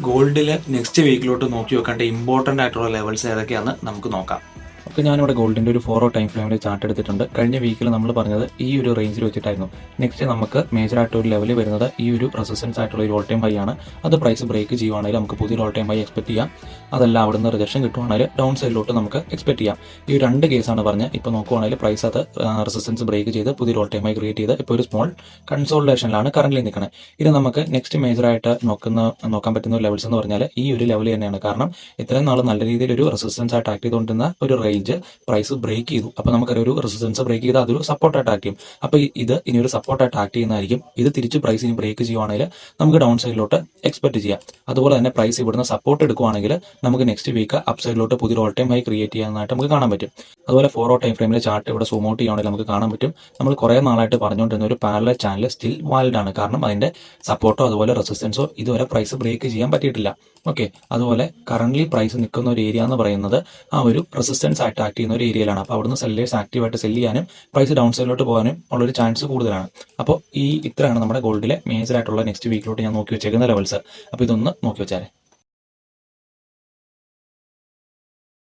ഗോൾഡിൽ next വീക്കിലോട്ട് നോക്കി വെക്കേണ്ട important ആയിട്ടുള്ള ലെവൽസ് ഏതൊക്കെയാണെന്ന് നമുക്ക് നോക്കാം. ഓക്കെ, ഞാനിവിടെ ഗോൾഡിൻ്റെ ഒരു 4 ടൈം ഫ്രെയിമിൽ ചാർട്ട് എടുത്തിട്ടുണ്ട്. കഴിഞ്ഞ വീക്കിൽ നമ്മൾ പറഞ്ഞത് ഈ ഒരു റേഞ്ചിൽ വെച്ചിട്ടായിരുന്നു. നെക്സ്റ്റ് നമുക്ക് മേജർ ആയിട്ട് ഒരു ലെവൽ വരുന്നത് ഈ ഒരു റെസിസ്റ്റൻസ് ആയിട്ടുള്ള ഒരു ഓൾ ടൈം ഹൈ ആണ്. അത് പ്രൈസ് ബ്രേക്ക് ചെയ്യുവാണെങ്കിൽ നമുക്ക് പുതിയൊരു ഓൾ ടൈം ഹൈ എക്സ്പെക്ട് ചെയ്യാം. അതല്ല അവിടുന്ന് റിജക്ഷൻ കിട്ടുവാണെങ്കിൽ ഡൗൺ സൈഡിലോട്ട് നമുക്ക് എക്സ്പെക്ട് ചെയ്യാം. ഈ ഒരു 2 കേസാണ് പറഞ്ഞത്. ഇപ്പോൾ നോക്കുവാണെങ്കിൽ പ്രൈസ് അത് റെസിസ്റ്റൻസ് ബ്രേക്ക് ചെയ്ത് പുതിയൊരു ഓൾ ടൈം ഹൈ ക്രിയേറ്റ് ചെയ്ത് ഇപ്പോൾ ഒരു സ്മോൾ കൺസോൾട്ടേഷനിലാണ് കറന്റ് നിൽക്കുന്നത്. ഇത് നമുക്ക് നെക്സ്റ്റ് മേജറായിട്ട് നോക്കാൻ പറ്റുന്ന ലെവൽസ് എന്ന് പറഞ്ഞാൽ ഈ ഒരു ലെവൽ തന്നെയാണ്. കാരണം ഇത്രയും നാൾ നല്ല രീതിയിൽ ഒരു റെസിസ്റ്റൻസ് ആയിട്ട് ആക്ട് ചെയ്തുകൊണ്ടിരുന്ന ഒരു റേഞ്ച് പ്രൈസ് ബ്രേക്ക് ചെയ്തു. അപ്പോൾ നമുക്കൊരു റെസിസ്റ്റൻസ് ബ്രേക്ക് ചെയ്ത് അതൊരു സപ്പോർട്ടായിട്ട് ആക്ട് ചെയ്യും. അപ്പോൾ ഇത് ഇനി ഒരു സപ്പോർട്ടായിട്ട് ആക്ട് ചെയ്യുന്നതായിരിക്കും. ഇത് തിരിച്ച് പ്രൈസ് ഇനി ബ്രേക്ക് ചെയ്യുവാണെങ്കിൽ നമുക്ക് ഡൗൺ സൈഡിലോട്ട് എക്സ്പെക്ട് ചെയ്യാം. അതുപോലെ തന്നെ പ്രൈസ് ഇവിടുന്ന് സപ്പോർട്ട് എടുക്കുവാണെങ്കിൽ നമുക്ക് നെക്സ്റ്റ് വീക്ക് അപ്പ് സൈഡിലോട്ട് പുതിയൊരു ഓൾ ടൈം ഹൈ ക്രിയേറ്റ് ചെയ്യാനായിട്ട് നമുക്ക് കാണാൻ പറ്റും. അതുപോലെ 4 ടൈം ഫ്രെയിമിലെ ചാർട്ട് ഇവിടെ സൂം ഔട്ട് ചെയ്യുവാണെങ്കിൽ നമുക്ക് കാണാൻ പറ്റും. നമ്മൾ കുറേ നാളായിട്ട് പറഞ്ഞുകൊണ്ടിരുന്ന ഒരു പാരലൽ ചാനൽ സ്റ്റിൽ വാലിഡ് ആണ്. കാരണം അതിന്റെ സപ്പോർട്ടോ അതുപോലെ റെസിസ്റ്റൻസോ ഇതുവരെ പ്രൈസ് ബ്രേക്ക് ചെയ്യാൻ പറ്റിയിട്ടില്ല. ഓക്കെ, അതുപോലെ കറന്റ് പ്രൈസ് നിൽക്കുന്ന ഒരു ഏരിയ എന്ന് പറയുന്നത് ആ ഒരു റെസിസ്റ്റൻസ് ആയിട്ട് ആക്ട് ചെയ്യുന്ന ഒരു ഏരിയയിലാണ്. അപ്പോൾ അവിടുന്ന് സെല്ലേഴ്സ് ആക്റ്റീവായിട്ട് സെല് ചെയ്യാനും പ്രൈസ് ഡൗൺ സൈഡിലോട്ട് പോകാനും ഉള്ളൊരു ചാൻസ് കൂടുതലാണ്. അപ്പോൾ ഇത്രയാണ് നമ്മുടെ ഗോൾഡിലെ മേജർ ആയിട്ടുള്ള നെക്സ്റ്റ് വീക്കിലോട്ട് ഞാൻ നോക്കി വെച്ചേക്കുന്ന ലെവൽസ്. അപ്പോൾ ഇതൊന്ന് നോക്കി വെച്ചാൽ